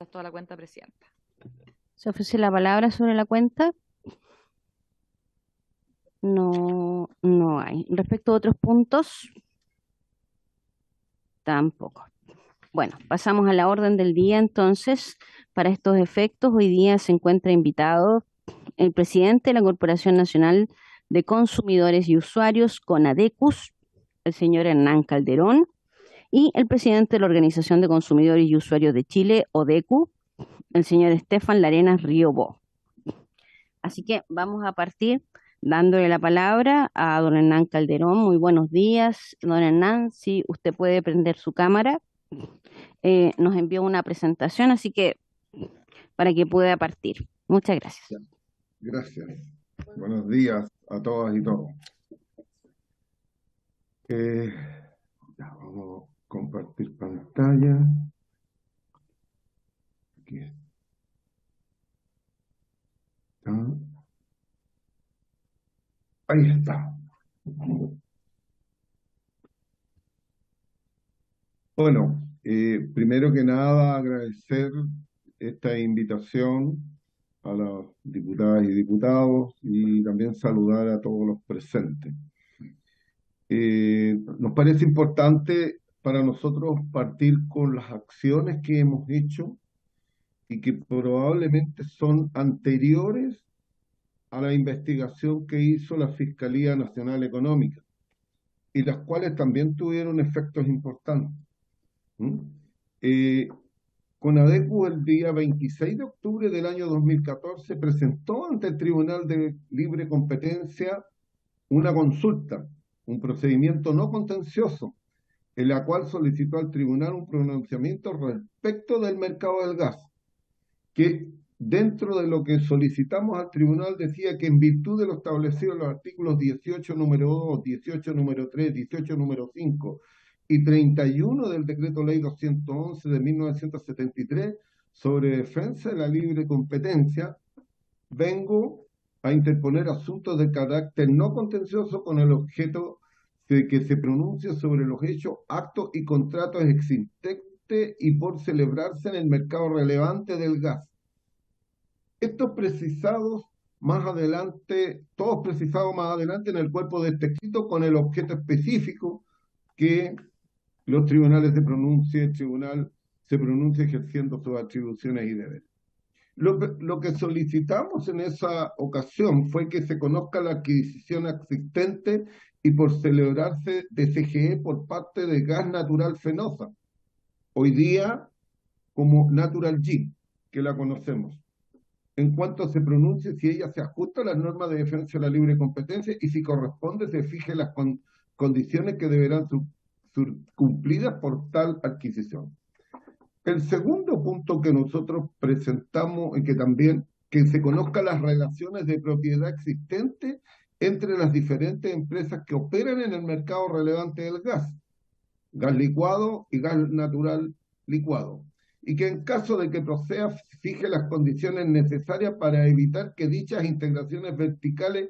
Toda la cuenta, presidenta. ¿Se ofrece la palabra sobre la cuenta? No, no hay. Respecto a otros puntos, tampoco. Bueno, pasamos a la orden del día entonces. Para estos efectos, hoy día se encuentra invitado el presidente de la Corporación Nacional de Consumidores y Usuarios, CONADECUS, el señor Hernán Calderón, y el presidente de la Organización de Consumidores y Usuarios de Chile, ODECU, el señor Estefan Larenas Riobó. Así que vamos a partir dándole la palabra a don Hernán Calderón. Muy buenos días, don Hernán. Si usted puede prender su cámara, nos envió una presentación, así que para que pueda partir. Muchas gracias. Ya, gracias. Buenos días a todas y todos. Eh, ya, vamos a compartir pantalla. Aquí está. Ahí está. Bueno, primero que nada agradecer esta invitación a las diputadas y diputados y también saludar a todos los presentes. Nos parece importante para nosotros partir con las acciones que hemos hecho y que probablemente son anteriores a la investigación que hizo la Fiscalía Nacional Económica y las cuales también tuvieron efectos importantes. ¿Mm? Eh, Conadecu el día 26 de octubre del año 2014 presentó ante el Tribunal de Libre Competencia una consulta, un procedimiento no contencioso, en la cual solicitó al tribunal un pronunciamiento respecto del mercado del gas, que dentro de lo que solicitamos al tribunal decía que en virtud de lo establecido en los artículos 18 número 2, 18 número 3, 18 número 5 y 31 del decreto ley 211 de 1973 sobre defensa de la libre competencia, vengo a interponer asuntos de carácter no contencioso con el objeto de que se pronuncie sobre los hechos, actos y contratos existentes y por celebrarse en el mercado relevante del gas. Estos precisados más adelante, todos precisados más adelante en el cuerpo de este escrito con el objeto específico que los tribunales el tribunal se pronuncie ejerciendo sus atribuciones y deberes. Lo que solicitamos en esa ocasión fue que se conozca la adquisición existente y por celebrarse de CGE por parte de Gas Natural Fenosa, hoy día como Natural G, que la conocemos, en cuanto se pronuncie si ella se ajusta a las normas de defensa de la libre competencia y si corresponde se fije las condiciones que deberán ser cumplidas por tal adquisición. El segundo punto que nosotros presentamos y que también que se conozcan las relaciones de propiedad existentes entre las diferentes empresas que operan en el mercado relevante del gas licuado y gas natural licuado, y que en caso de que proceda fije las condiciones necesarias para evitar que dichas integraciones verticales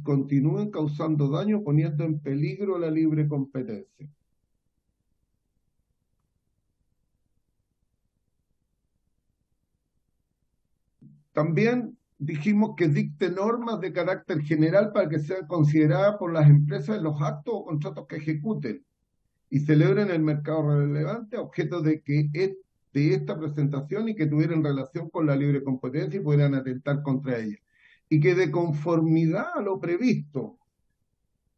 continúen causando daño, poniendo en peligro la libre competencia. También dijimos que dicte normas de carácter general para que sean consideradas por las empresas en los actos o contratos que ejecuten y celebren el mercado relevante, objeto de que de esta presentación y que tuvieran relación con la libre competencia y pudieran atentar contra ella. Y que de conformidad a lo previsto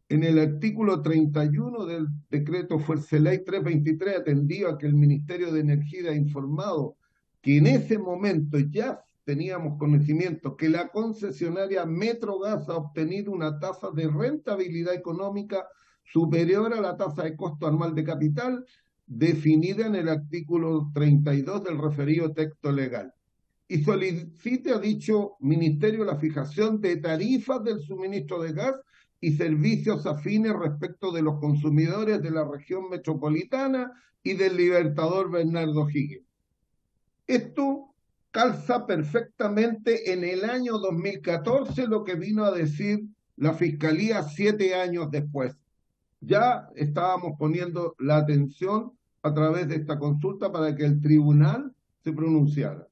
en el artículo 31 del decreto Fuerza Ley 323, atendido a que el Ministerio de Energía ha informado que en ese momento ya teníamos conocimiento que la concesionaria Metrogas ha obtenido una tasa de rentabilidad económica superior a la tasa de costo anual de capital definida en el artículo 32 del referido texto legal. Y solicite a dicho ministerio la fijación de tarifas del suministro de gas y servicios afines respecto de los consumidores de la región metropolitana y del Libertador Bernardo Higgins. Esto calza perfectamente en el año 2014 lo que vino a decir la Fiscalía 7 años después. Ya estábamos poniendo la atención a través de esta consulta para que el tribunal se pronunciara.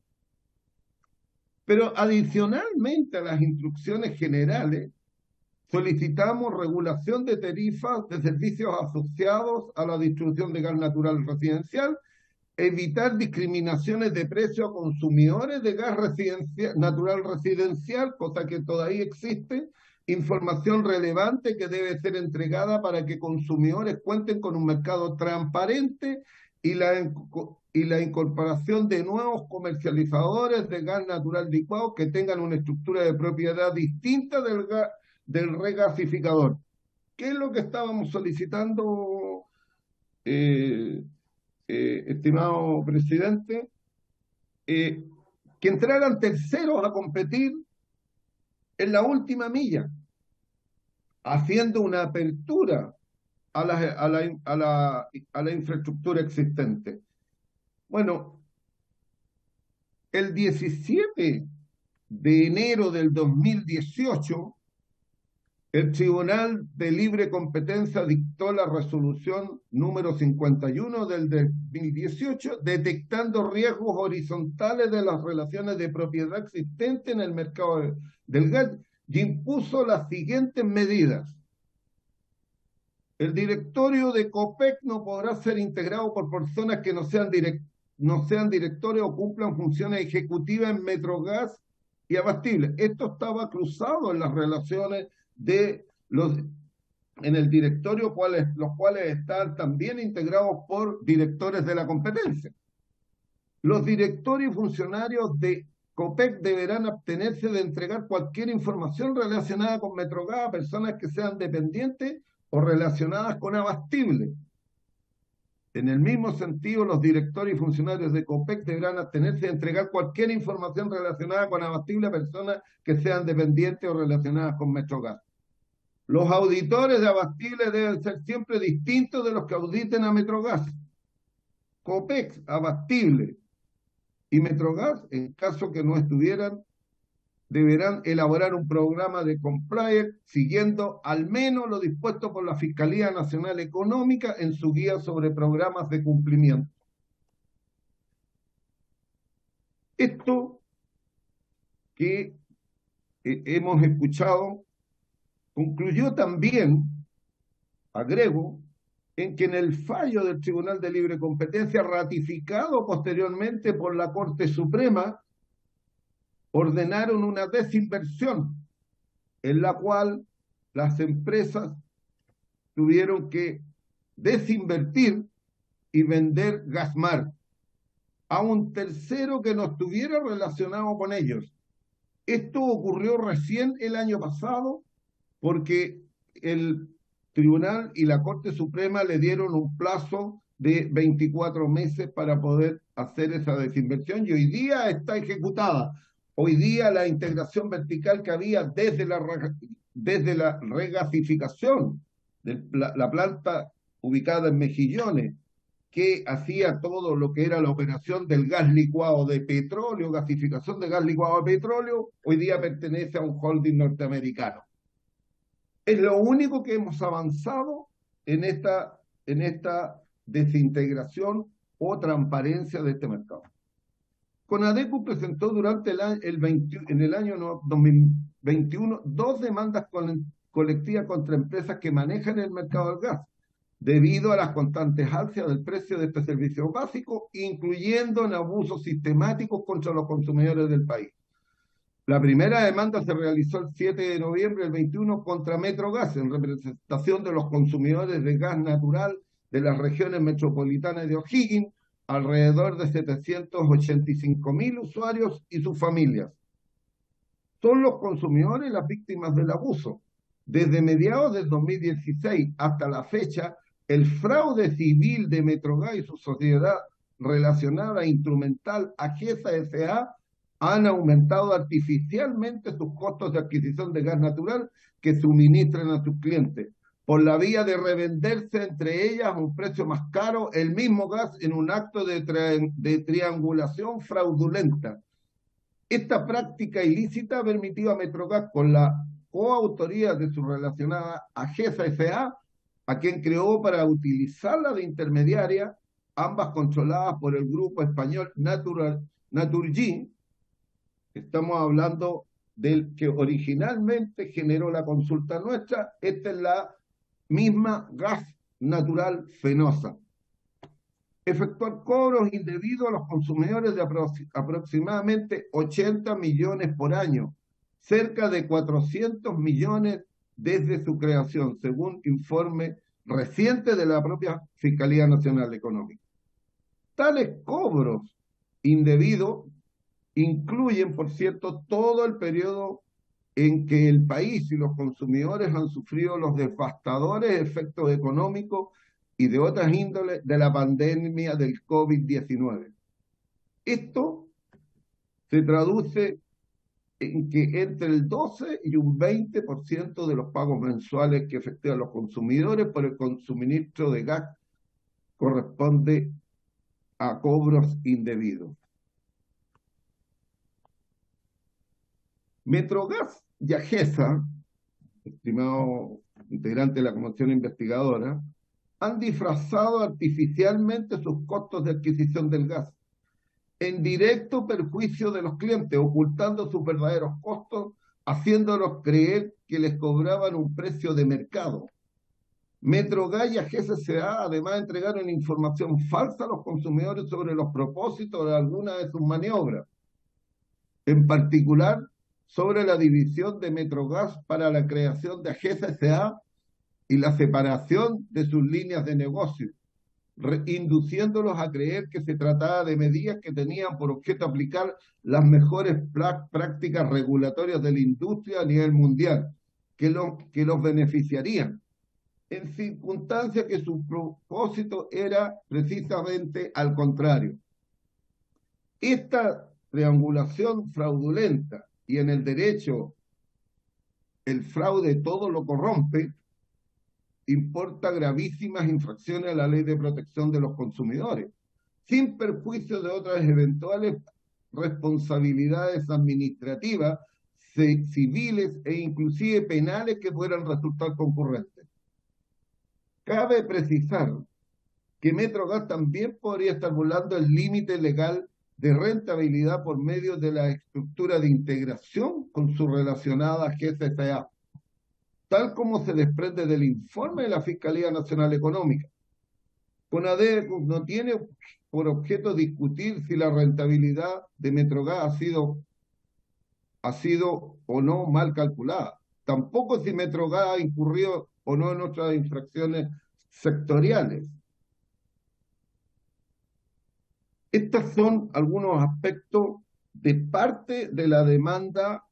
Pero adicionalmente a las instrucciones generales, solicitamos regulación de tarifas de servicios asociados a la distribución de gas natural residencial, evitar discriminaciones de precio a consumidores de gas natural residencial, cosa que todavía existe, información relevante que debe ser entregada para que consumidores cuenten con un mercado transparente y la incorporación de nuevos comercializadores de gas natural licuado que tengan una estructura de propiedad distinta del regasificador. ¿Qué es lo que estábamos solicitando, estimado presidente? Que entraran terceros a competir en la última milla, haciendo una apertura a la infraestructura existente. Bueno, el 17 de enero del 2018, el Tribunal de Libre Competencia dictó la resolución número 51 del 2018, detectando riesgos horizontales de las relaciones de propiedad existentes en el mercado del gas y impuso las siguientes medidas. El directorio de COPEC no podrá ser integrado por personas que no sean directores o cumplan funciones ejecutivas en Metrogas y Abastible. Esto estaba cruzado en las relaciones en el directorio, los cuales están también integrados por directores de la competencia. Los directorios y funcionarios de COPEC deberán abstenerse de entregar cualquier información relacionada con Metrogas a personas que sean dependientes o relacionadas con Abastible. En el mismo sentido, los directores y funcionarios de COPEC deberán abstenerse de entregar cualquier información relacionada con Abastible a personas que sean dependientes o relacionadas con Metrogas. Los auditores de Abastible deben ser siempre distintos de los que auditen a Metrogas. COPEC, Abastible y Metrogas, en caso que no estuvieran, deberán elaborar un programa de compliance siguiendo al menos lo dispuesto por la Fiscalía Nacional Económica en su guía sobre programas de cumplimiento. Esto que hemos escuchado concluyó también, agrego, en que en el fallo del Tribunal de Libre Competencia, ratificado posteriormente por la Corte Suprema, ordenaron una desinversión en la cual las empresas tuvieron que desinvertir y vender Gasmar a un tercero que no estuviera relacionado con ellos. Esto ocurrió recién el año pasado porque el Tribunal y la Corte Suprema le dieron un plazo de 24 meses para poder hacer esa desinversión y hoy día está ejecutada. Hoy día la integración vertical que había desde la regasificación de la planta ubicada en Mejillones, que hacía todo lo que era la operación del gas licuado de petróleo, gasificación de gas licuado de petróleo, hoy día pertenece a un holding norteamericano. Es lo único que hemos avanzado en esta desintegración o transparencia de este mercado. Conadecu presentó durante en el año 2021 dos demandas colectivas contra empresas que manejan el mercado del gas, debido a las constantes alzas del precio de este servicio básico, incluyendo en abusos sistemáticos contra los consumidores del país. La primera demanda se realizó el 7 de noviembre del 21 contra Metrogas, en representación de los consumidores de gas natural de las regiones metropolitanas de O'Higgins, alrededor de 785.000 usuarios y sus familias. Son los consumidores las víctimas del abuso. Desde mediados del 2016 hasta la fecha, el fraude civil de Metrogas y su sociedad relacionada instrumental AGESA S.A. han aumentado artificialmente sus costos de adquisición de gas natural que suministran a sus clientes, por la vía de revenderse entre ellas a un precio más caro el mismo gas en un acto de triangulación fraudulenta. Esta práctica ilícita ha permitido a Metrogas, con la coautoría de su relacionada AGESA S.A., a quien creó para utilizarla de intermediaria, ambas controladas por el grupo español Naturgy. Estamos hablando del que originalmente generó la consulta nuestra. Esta es la misma Gas Natural Fenosa. Efectuar cobros indebidos a los consumidores de aproximadamente 80 millones por año, cerca de 400 millones desde su creación, según informe reciente de la propia Fiscalía Nacional Económica. Tales cobros indebidos incluyen, por cierto, todo el periodo en que el país y los consumidores han sufrido los devastadores efectos económicos y de otras índoles de la pandemia del COVID-19. Esto se traduce en que entre el 12 y un 20% de los pagos mensuales que efectúan los consumidores por el suministro de gas corresponde a cobros indebidos. Metrogas y AGESA, estimado integrante de la comisión investigadora, han disfrazado artificialmente sus costos de adquisición del gas, en directo perjuicio de los clientes, ocultando sus verdaderos costos, haciéndolos creer que les cobraban un precio de mercado. Metrogas y AGESA además entregaron información falsa a los consumidores sobre los propósitos de algunas de sus maniobras, en particular sobre la división de Metrogas para la creación de AGESA S.A. y la separación de sus líneas de negocio, induciéndolos a creer que se trataba de medidas que tenían por objeto aplicar las mejores prácticas regulatorias de la industria a nivel mundial, que los beneficiarían, en circunstancias que su propósito era precisamente al contrario. Esta triangulación fraudulenta, y en el derecho el fraude todo lo corrompe, importa gravísimas infracciones a la ley de protección de los consumidores, sin perjuicio de otras eventuales responsabilidades administrativas, civiles e inclusive penales que puedan resultar concurrentes. Cabe precisar que Metrogas también podría estar burlando el límite legal de rentabilidad por medio de la estructura de integración con su relacionada GCSA, tal como se desprende del informe de la Fiscalía Nacional Económica. CONADECUS no tiene por objeto discutir si la rentabilidad de Metrogas ha sido o no mal calculada. Tampoco si Metrogas ha incurrido o no en otras infracciones sectoriales. Estos son algunos aspectos de parte de la demanda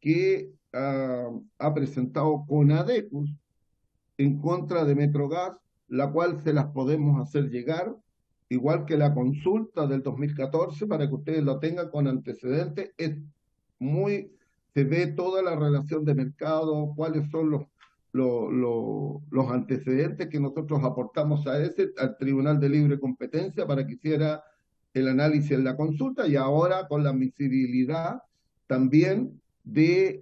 que ha presentado CONADECUS en contra de Metrogas, la cual se las podemos hacer llegar, igual que la consulta del 2014, para que ustedes lo tengan con antecedentes. Se ve toda la relación de mercado, cuáles son los antecedentes que nosotros aportamos al Tribunal de Libre Competencia para que hiciera el análisis en la consulta, y ahora con la admisibilidad también de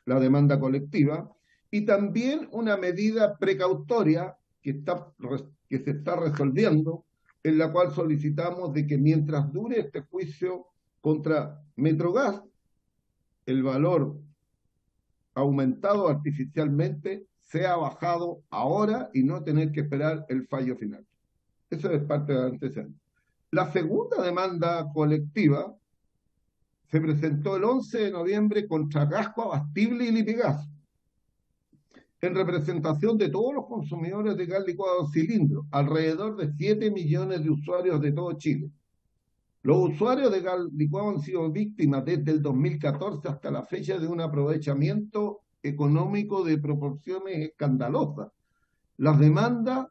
la demanda colectiva, y también una medida precautoria que se está resolviendo, en la cual solicitamos de que mientras dure este juicio contra Metrogas, el valor aumentado artificialmente sea bajado ahora y no tener que esperar el fallo final. Eso es parte del antecedente. La segunda demanda colectiva se presentó el 11 de noviembre contra Gasco Abastible y Lipigas, en representación de todos los consumidores de gas licuado cilindro, alrededor de 7 millones de usuarios de todo Chile. Los usuarios de gas licuado han sido víctimas desde el 2014 hasta la fecha de un aprovechamiento económico de proporciones escandalosas. Las demandadas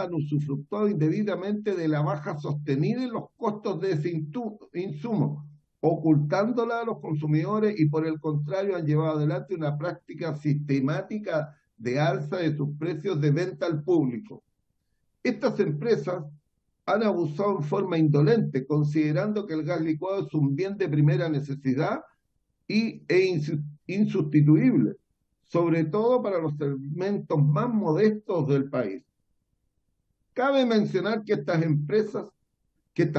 han usufructuado indebidamente de la baja sostenida en los costos de ese insumo, ocultándola a los consumidores, y por el contrario han llevado adelante una práctica sistemática de alza de sus precios de venta al público. Estas empresas han abusado en forma indolente, considerando que el gas licuado es un bien de primera necesidad e insustituible, sobre todo para los segmentos más modestos del país. Cabe mencionar que estas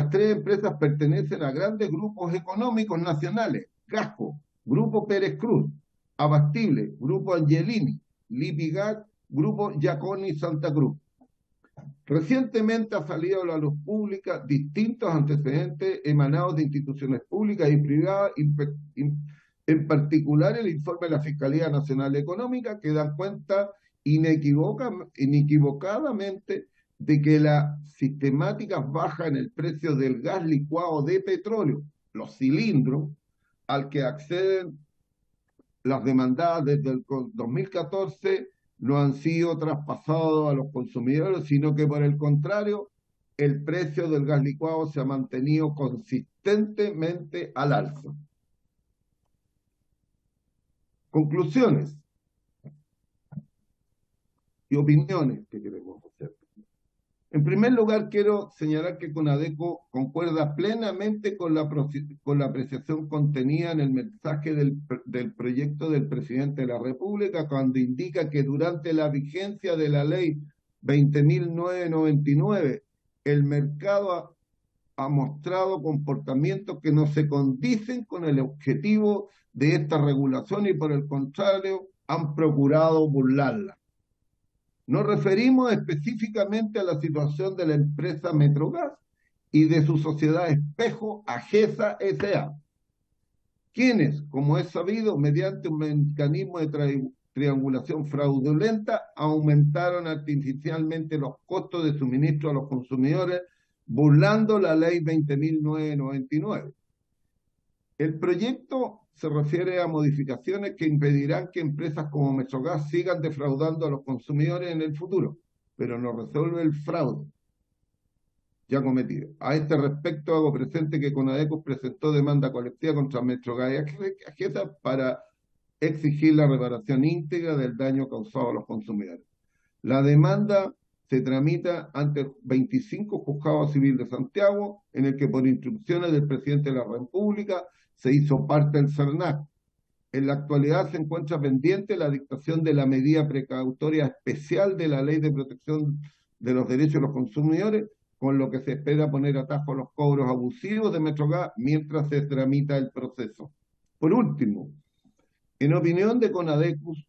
tres empresas pertenecen a grandes grupos económicos nacionales: Gasco, Grupo Pérez Cruz; Abastible, Grupo Angelini; Lipigat, Grupo Giaconi Santa Cruz. Recientemente ha salido a la luz pública distintos antecedentes emanados de instituciones públicas y privadas, en particular el informe de la Fiscalía Nacional Económica, que da cuenta inequivocadamente de que las sistemáticas bajas en el precio del gas licuado de petróleo, los cilindros, al que acceden las demandadas desde el 2014, no han sido traspasados a los consumidores, sino que por el contrario, el precio del gas licuado se ha mantenido consistentemente al alza. Conclusiones y opiniones que queremos hacer. En primer lugar, quiero señalar que Conadeco concuerda plenamente con la apreciación contenida en el mensaje del proyecto del presidente de la República, cuando indica que durante la vigencia de la ley 20.999, el mercado ha mostrado comportamientos que no se condicen con el objetivo de esta regulación y por el contrario han procurado burlarla. Nos referimos específicamente a la situación de la empresa Metrogas y de su sociedad espejo AGESA S.A., quienes, como es sabido, mediante un mecanismo de triangulación fraudulenta, aumentaron artificialmente los costos de suministro a los consumidores, burlando la ley 20.999. El proyecto se refiere a modificaciones que impedirán que empresas como Metrogas sigan defraudando a los consumidores en el futuro, pero no resuelve el fraude ya cometido. A este respecto hago presente que Conadeco presentó demanda colectiva contra Metrogas y AGESA para exigir la reparación íntegra del daño causado a los consumidores. La demanda se tramita ante el 25 Juzgado Civil de Santiago, en el que por instrucciones del presidente de la República se hizo parte del CERNAC. En la actualidad se encuentra pendiente la dictación de la medida precautoria especial de la Ley de Protección de los Derechos de los Consumidores, con lo que se espera poner atajo a los cobros abusivos de Metrogas mientras se tramita el proceso. Por último, en opinión de Conadecus,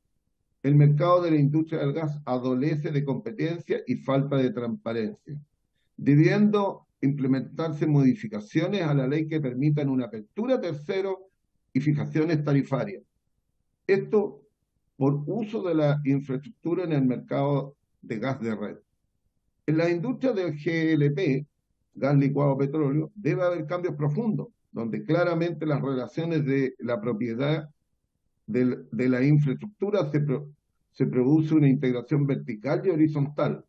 el mercado de la industria del gas adolece de competencia y falta de transparencia, debiendo implementarse modificaciones a la ley que permitan una apertura a terceros y fijaciones tarifarias. Esto por uso de la infraestructura en el mercado de gas de red. En la industria del GLP, gas licuado petróleo, debe haber cambios profundos, donde claramente las relaciones de la propiedad de la infraestructura se produce una integración vertical y horizontal,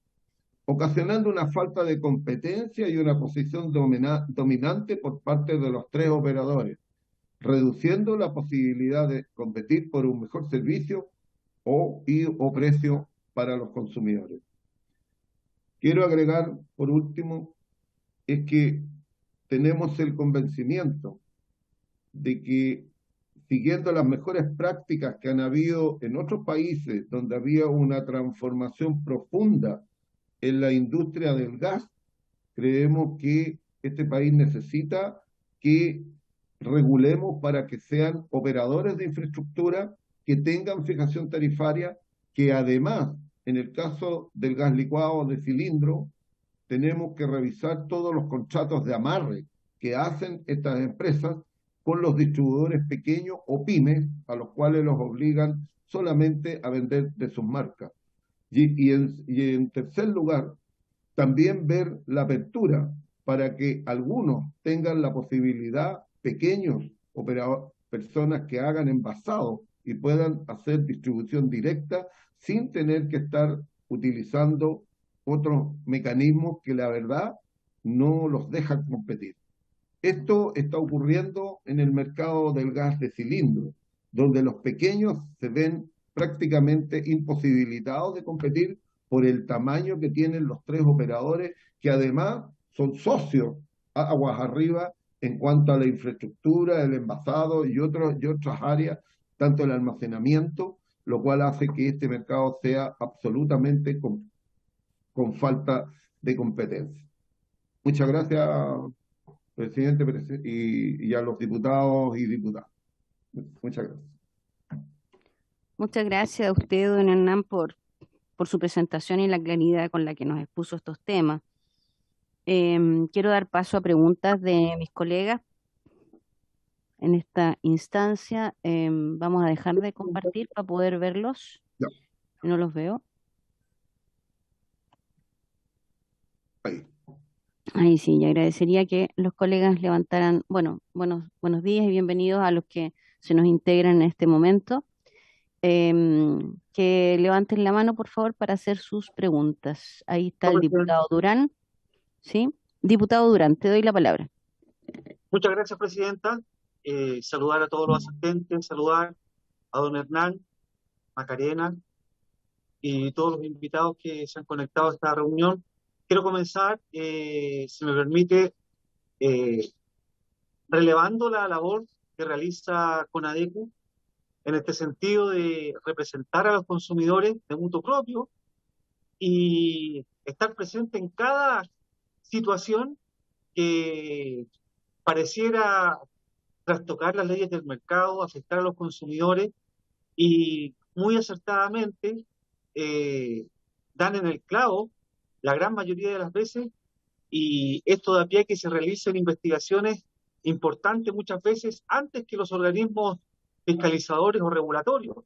ocasionando una falta de competencia y una posición dominante por parte de los tres operadores, reduciendo la posibilidad de competir por un mejor servicio o precio para los consumidores. Quiero agregar, por último, es que tenemos el convencimiento de que, siguiendo las mejores prácticas que han habido en otros países donde había una transformación profunda en la industria del gas, creemos que este país necesita que regulemos para que sean operadores de infraestructura que tengan fijación tarifaria, que además, en el caso del gas licuado de cilindro, tenemos que revisar todos los contratos de amarre que hacen estas empresas con los distribuidores pequeños o pymes, a los cuales los obligan solamente a vender de sus marcas. Y en tercer lugar, también ver la apertura para que algunos tengan la posibilidad, pequeños operadores, personas que hagan envasados y puedan hacer distribución directa sin tener que estar utilizando otros mecanismos que la verdad no los dejan competir. Esto está ocurriendo en el mercado del gas de cilindro, donde los pequeños se ven prácticamente imposibilitados de competir por el tamaño que tienen los tres operadores, que además son socios aguas arriba en cuanto a la infraestructura, el envasado y otras áreas, tanto el almacenamiento, lo cual hace que este mercado sea absolutamente con falta de competencia. Muchas gracias, presidente, y a los diputados y diputadas. Muchas gracias. Muchas gracias a usted, don Hernán, por su presentación y la claridad con la que nos expuso estos temas. Quiero dar paso a preguntas de mis colegas en esta instancia. Vamos a dejar de compartir para poder verlos. Ya, No los veo. ahí. Ahí sí, y agradecería que los colegas levantaran, bueno, buenos días y bienvenidos a los que se nos integran en este momento. Que levanten la mano, por favor, para hacer sus preguntas. Ahí está No, el presidente. diputado Durán, ¿sí? Diputado Durán, te doy la palabra. Muchas gracias, presidenta. Saludar a todos los asistentes, saludar a don Hernán, Macarena y todos los invitados que se han conectado a esta reunión. Quiero comenzar, si me permite, eh, relevando la labor que realiza CONADECU en este sentido de representar a los consumidores de mutuo propio y estar presente en cada situación que pareciera trastocar las leyes del mercado, afectar a los consumidores y muy acertadamente eh, dan en el clavo la gran mayoría de las veces y esto da pie a que se realicen investigaciones importantes muchas veces antes que los organismos fiscalizadores o regulatorios.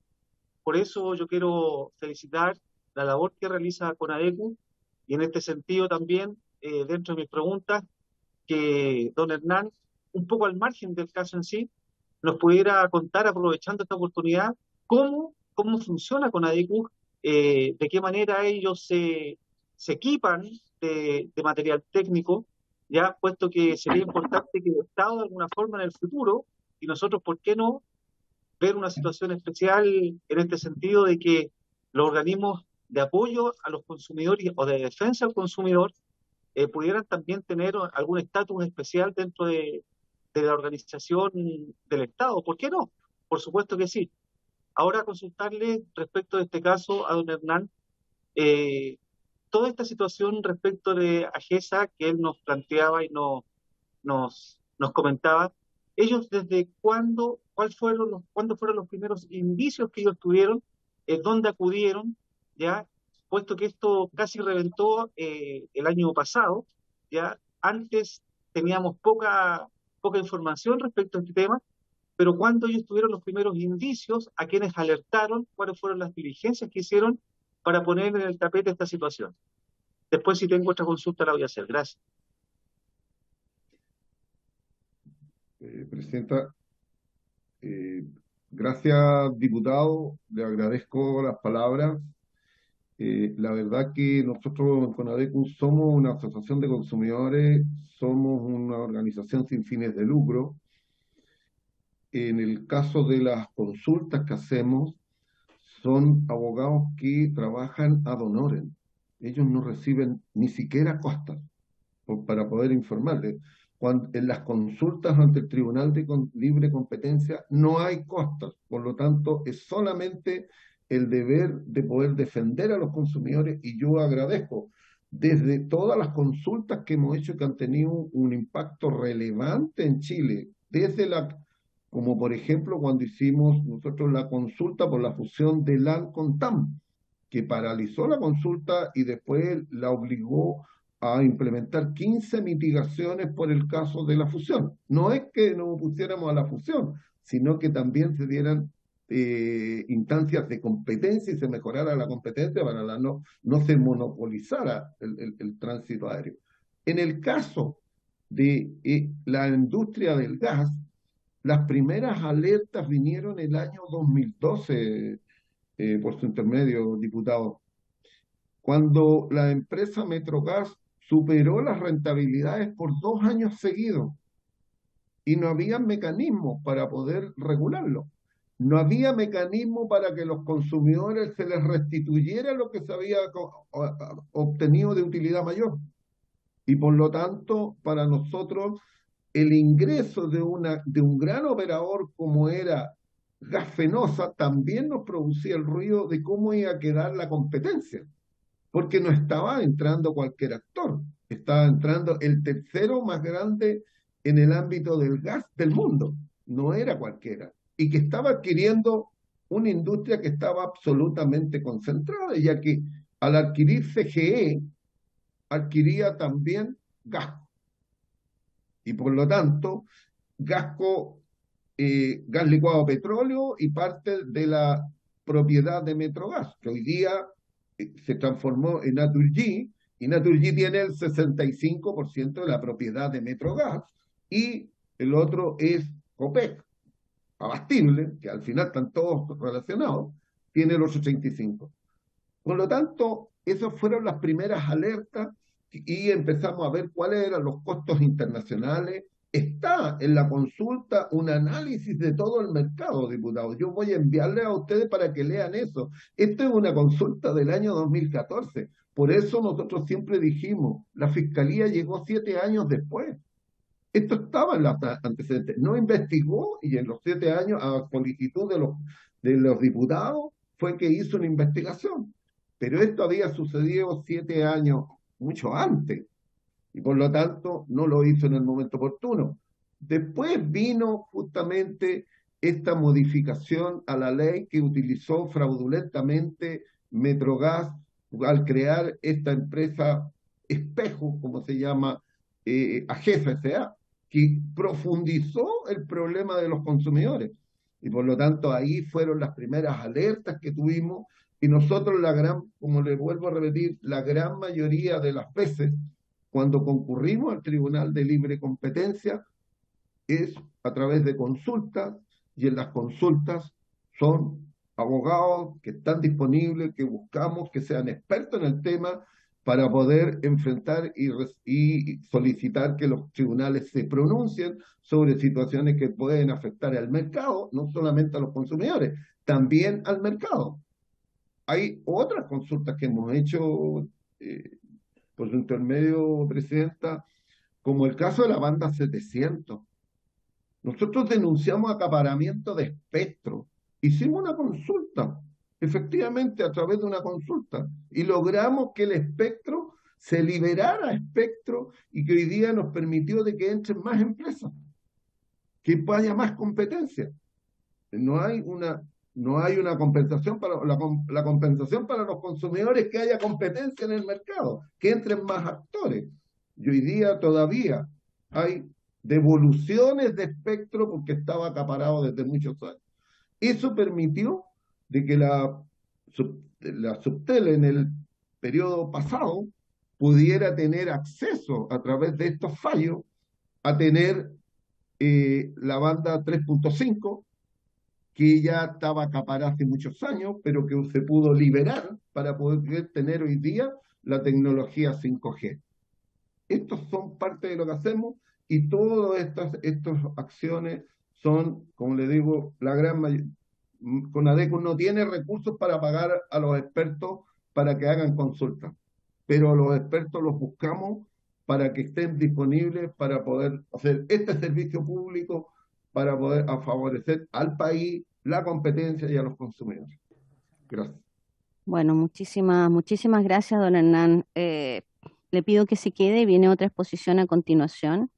Por eso yo quiero felicitar la labor que realiza CONADECU y en este sentido también, dentro de mis preguntas, que don Hernán, un poco al margen del caso en sí, nos pudiera contar, aprovechando esta oportunidad, cómo funciona CONADECU, de qué manera ellos se equipan de material técnico, ya puesto que sería importante que el Estado de alguna forma en el futuro, y nosotros, ¿por qué no?, ver una situación especial en este sentido de que los organismos de apoyo a los consumidores o de defensa al consumidor pudieran también tener algún estatus especial dentro de la organización del Estado. ¿Por qué no? Por supuesto que sí. Ahora consultarle respecto de este caso a don Hernán, eh, toda esta situación respecto de AGESA que él nos planteaba y nos comentaba, ellos desde cuándo fueron los primeros indicios que ellos tuvieron, dónde acudieron, ya, puesto que esto casi reventó el año pasado, ya, antes teníamos poca información respecto a este tema, pero cuando ellos tuvieron los primeros indicios, a quienes alertaron, cuáles fueron las diligencias que hicieron para poner en el tapete esta situación. Después, si tengo otra consulta, la voy a hacer. Gracias. Presidenta, gracias, diputado. Le agradezco las palabras. La verdad que nosotros en CONADECU somos una asociación de consumidores, somos una organización sin fines de lucro. En el caso de las consultas que hacemos, son abogados que trabajan ad honorem. Ellos no reciben ni siquiera costas para poder informarles. En las consultas ante el Tribunal de Libre Competencia no hay costas, por lo tanto es solamente el deber de poder defender a los consumidores y yo agradezco desde todas las consultas que hemos hecho que han tenido un impacto relevante en Chile, como por ejemplo cuando hicimos nosotros la consulta por la fusión de LAN con TAM, que paralizó la consulta y después la obligó a implementar 15 mitigaciones por el caso de la fusión. No es que nos opusiéramos a la fusión, sino que también se dieran instancias de competencia y se mejorara la competencia para no se monopolizara el tránsito aéreo. En el caso de la industria del gas, las primeras alertas vinieron el año 2012, por su intermedio, diputado, cuando la empresa Metrogas superó las rentabilidades por 2 años seguidos y no había mecanismos para poder regularlo. No había mecanismo para que los consumidores se les restituyera lo que se había obtenido de utilidad mayor. Y por lo tanto, para nosotros, el ingreso de un gran operador como era Gas Fenosa también nos producía el ruido de cómo iba a quedar la competencia. porque no estaba entrando cualquier actor, estaba entrando el tercero más grande en el ámbito del gas del mundo, no era cualquiera, y que estaba adquiriendo una industria que estaba absolutamente concentrada, ya que al adquirir CGE, adquiría también Gasco, y por lo tanto, Gasco, gas licuado petróleo y parte de la propiedad de Metrogas, que hoy día se transformó en Naturgy, y Naturgy tiene el 65% de la propiedad de Metrogas, y el otro es Copec, abastible, que al final están todos relacionados, tiene los 85%. Por lo tanto, esas fueron las primeras alertas y empezamos a ver cuáles eran los costos internacionales. Está en la consulta un análisis de todo el mercado, diputados. Yo voy a enviarle a ustedes para que lean eso. Esto es una consulta del año 2014. Por eso nosotros siempre dijimos, la Fiscalía llegó 7 años después. Esto estaba en los antecedentes. No investigó y en los 7 años, a solicitud de los diputados, fue que hizo una investigación. Pero esto había sucedido 7 años, mucho antes, y por lo tanto no lo hizo en el momento oportuno. Después vino justamente esta modificación a la ley que utilizó fraudulentamente Metrogas al crear esta empresa espejo, como se llama, AGESA S.A., que profundizó el problema de los consumidores. Y por lo tanto ahí fueron las primeras alertas que tuvimos y nosotros como le vuelvo a repetir, la gran mayoría de las veces cuando concurrimos al Tribunal de Libre Competencia es a través de consultas y en las consultas son abogados que están disponibles, que buscamos que sean expertos en el tema para poder enfrentar y solicitar que los tribunales se pronuncien sobre situaciones que pueden afectar al mercado, no solamente a los consumidores, también al mercado. Hay otras consultas que hemos hecho por su intermedio, Presidenta, como el caso de la banda 700. Nosotros denunciamos acaparamiento de espectro. Hicimos una consulta, efectivamente a través de una consulta, y logramos que el espectro se liberara espectro y que hoy día nos permitió de que entren más empresas, que haya más competencia. No hay una compensación la compensación para los consumidores, que haya competencia en el mercado, que entren más actores. Y hoy día todavía hay devoluciones de espectro porque estaba acaparado desde muchos años. Eso permitió de que la Subtel en el periodo pasado pudiera tener acceso a través de estos fallos a tener la banda 3.5, que ya estaba acaparada hace muchos años, pero que se pudo liberar para poder tener hoy día la tecnología 5G. Estos son parte de lo que hacemos y todas estas acciones son, como le digo, la gran mayoría. CONADECO no tiene recursos para pagar a los expertos para que hagan consultas, pero a los expertos los buscamos para que estén disponibles para poder hacer este servicio público, para poder favorecer al país, la competencia y a los consumidores. Gracias. Bueno, muchísimas gracias, don Hernán. Le pido que se quede, viene otra exposición a continuación,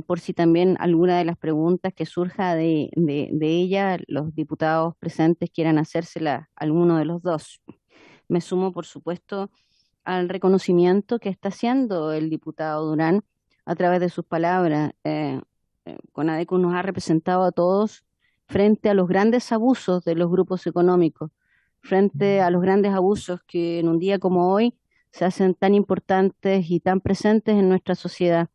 por si también alguna de las preguntas que surja de ella, los diputados presentes quieran hacérsela a alguno de los dos. Me sumo, por supuesto, al reconocimiento que está haciendo el diputado Durán a través de sus palabras. CONADECO nos ha representado a todos frente a los grandes abusos de los grupos económicos, frente a los grandes abusos que en un día como hoy se hacen tan importantes y tan presentes en nuestra sociedad.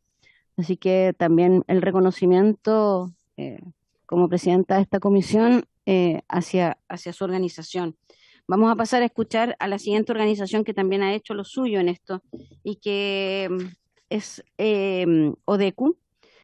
Así que también el reconocimiento como presidenta de esta comisión hacia su organización. Vamos a pasar a escuchar a la siguiente organización que también ha hecho lo suyo en esto y que es ODECU,